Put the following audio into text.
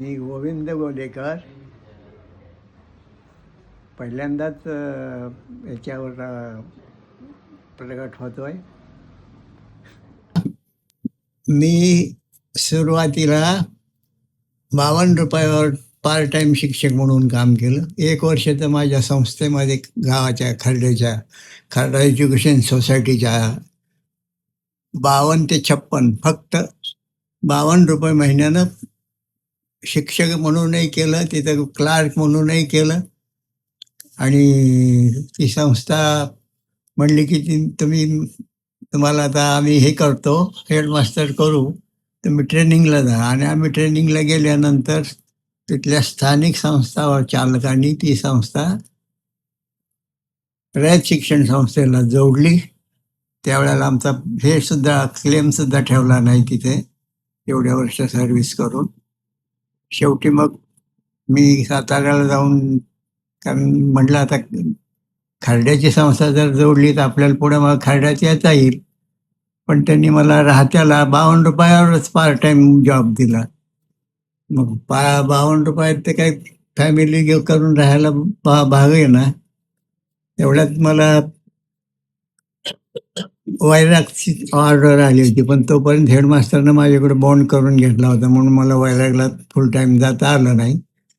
मी गोविंद गोलेकर पहिल्यांदाच याच्यावर प्रगट होतोय. मी सुरुवातीला 52 रुपयावर पार्ट टाईम शिक्षक म्हणून काम केलं. 1 वर्ष तर माझ्या संस्थेमध्ये गावाच्या खर्डा एज्युकेशन सोसायटीच्या 52 ते 56 फक्त 52 रुपये महिन्यानं शिक्षक म्हणूनही केलं, तिथं क्लार्क म्हणूनही केलं. आणि ती संस्था म्हणली की तुम्हाला आता आम्ही हे करतो, हेडमास्टर करू, तुम्ही ट्रेनिंगला जा. आणि आम्ही ट्रेनिंगला गेल्यानंतर तिथल्या स्थानिक संस्था चालकांनी ती संस्था रयत शिक्षण संस्थेला जोडली. त्यावेळेला आमचा हे सुद्धा क्लेमसुद्धा ठेवला नाही तिथे, एवढ्या वर्ष सर्व्हिस करून. शेवटी मग मी साताऱ्याला जाऊन, कारण म्हटलं आता खर्ड्याची संस्था जर जोडली तर आपल्याला पुढे मग खर्ड्यात येता येईल. पण त्यांनी मला राहत्याला 52 रुपयावरच पार्ट टाईम जॉब दिला. मग 52 रुपयात ते काही फॅमिली करून राहायला भाग आहे ना. एवढ्यात मला वैरागची ऑर्डर आली होती, पण तोपर्यंत हेडमास्टरनं माझ्याकडे बॉन्ड करून घेतला होता, म्हणून मला वैरागला फुल टाईम जाता आलं नाही.